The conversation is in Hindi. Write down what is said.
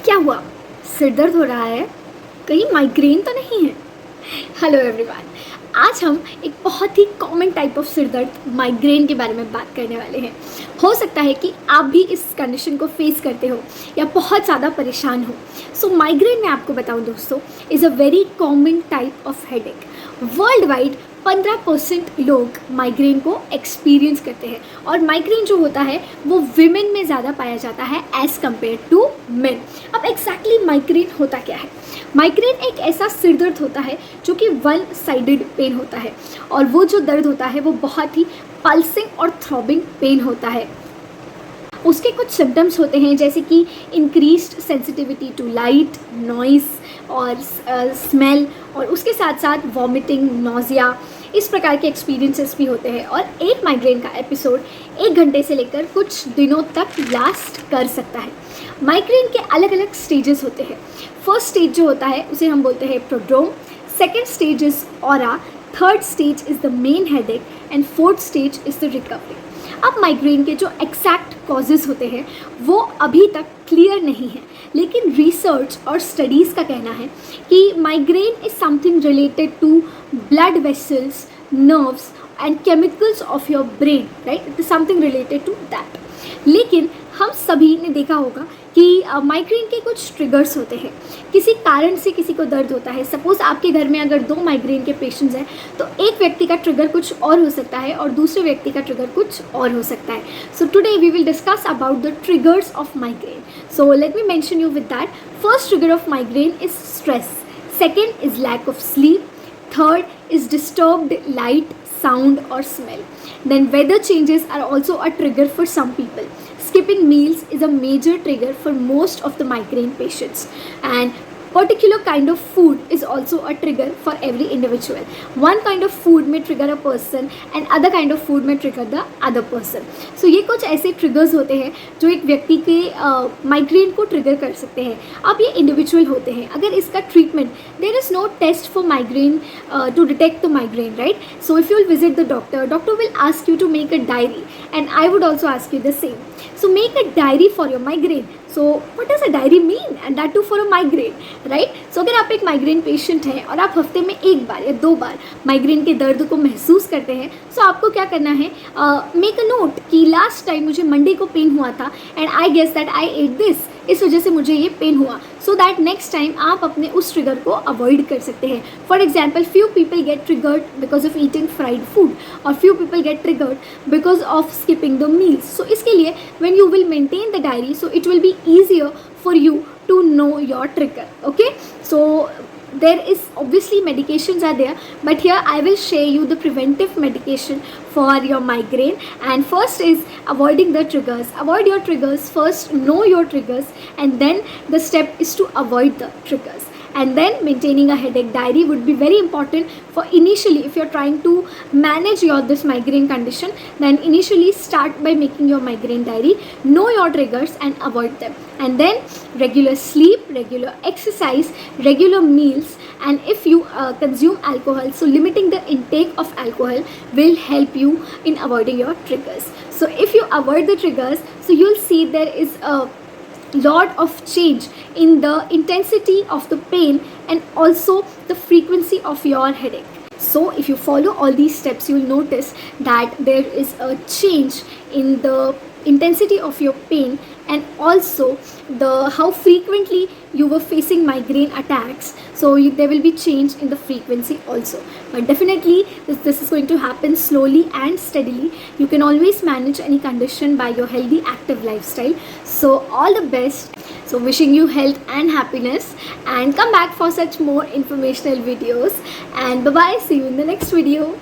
क्या हुआ? सिर दर्द हो रहा है? कहीं माइग्रेन तो नहीं है? हेलो एवरीवन, आज हम एक बहुत ही कॉमन टाइप ऑफ सिर दर्द माइग्रेन के बारे में बात करने वाले हैं। हो सकता है कि आप भी इस कंडीशन को फेस करते हो या बहुत ज़्यादा परेशान हो। सो माइग्रेन, मैं आपको बताऊं दोस्तों, is a very common type of headache. World wide 15% लोग माइग्रेन को एक्सपीरियंस करते हैं और माइग्रेन जो होता है वो विमेन में ज़्यादा पाया जाता है एज़ कम्पेयर टू मेन। अब एग्जैक्टली माइग्रेन होता क्या है? माइग्रेन एक ऐसा सिर दर्द होता है जो कि वन साइडेड पेन होता है और वो जो दर्द होता है वो बहुत ही पल्सिंग और थ्रॉबिंग पेन होता है। उसके कुछ सिम्टम्स होते हैं जैसे कि increased sensitivity to light, noise और स्मेल, और उसके साथ साथ वॉमिटिंग, नोज़िया, इस प्रकार के एक्सपीरियंसेस भी होते हैं। और एक माइग्रेन का एपिसोड 1 घंटे से लेकर कुछ दिनों तक लास्ट कर सकता है। माइग्रेन के अलग अलग स्टेजेस होते हैं। फर्स्ट स्टेज जो होता है उसे हम बोलते हैं prodrome, second stage is aura, third stage is the main headache and fourth stage is the recovery. अब माइग्रेन के जो एग्जैक्ट कॉजेज़ होते हैं वो अभी तक क्लियर नहीं है, लेकिन रिसर्च और स्टडीज़ का कहना है कि migraine is something related to blood vessels, nerves and chemicals of your brain, right? It is something related to that. लेकिन हम सभी ने देखा होगा कि माइग्रेन के कुछ ट्रिगर्स होते हैं। किसी कारण से किसी को दर्द होता है। सपोज़ आपके घर में अगर 2 माइग्रेन के पेशेंट्स हैं तो एक व्यक्ति का ट्रिगर कुछ और हो सकता है और दूसरे व्यक्ति का ट्रिगर कुछ और हो सकता है। So today we will discuss about the triggers of migraine. So let me mention you with that. First trigger of migraine is stress, second is lack of sleep, third is disturbed light, sound or smell. Then weather changes are also a trigger for some people. Skipping meals is a major trigger for most of the migraine patients, and particular kind of food is also a trigger for every individual. One kind of food may trigger a person and other kind of food may trigger the other person. So ये कुछ ऐसे triggers होते हैं जो एक व्यक्ति के माइग्रेन को ट्रिगर कर सकते हैं। अब ये इंडिविजुअल होते हैं। अगर इसका treatment, there is no test for migraine to detect the migraine, right? So if you will visit the doctor will ask you to make a diary and I would also ask you the same. So make a diary for your migraine. So what does a diary mean? And that too for a migraine, right? So अगर आप एक माइग्रेन पेशेंट हैं और आप हफ्ते में 1 बार या 2 बार माइग्रेन के दर्द को महसूस करते हैं, तो आपको क्या करना है? मेक अ नोट कि लास्ट टाइम मुझे मंडे को पेन हुआ था and I guess that I ate this, इस वजह से मुझे ये पेन हुआ, सो दैट नेक्स्ट टाइम आप अपने उस ट्रिगर को अवॉइड कर सकते हैं। For example, few people get triggered because of eating fried food और few people get triggered because of skipping the meals. So इसके लिए when you will maintain the diary, so it will be easier for you to know your trigger. Okay, so there is obviously medications are there, but here I will share you the preventive medication for your migraine. And first is avoiding the triggers. Avoid your triggers first, know your triggers, and then the step is to avoid the triggers. And then maintaining a headache diary would be very important for initially, if you're trying to manage your this migraine condition, then initially start by making your migraine diary, know your triggers and avoid them. And then regular sleep, regular exercise, regular meals, and if you consume alcohol, so limiting the intake of alcohol will help you in avoiding your triggers. So if you avoid the triggers, so you'll see there is a lot of change in the intensity of the pain and also the frequency of your headache. So if you follow all these steps, you will notice that there is a change in the intensity of your pain and also the how frequently you were facing migraine attacks. So there will be change in the frequency also, but definitely this is going to happen slowly and steadily. You can always manage any condition by your healthy active lifestyle. So all the best. So wishing you health and happiness, and come back for such more informational videos, and bye bye, see you in the next video.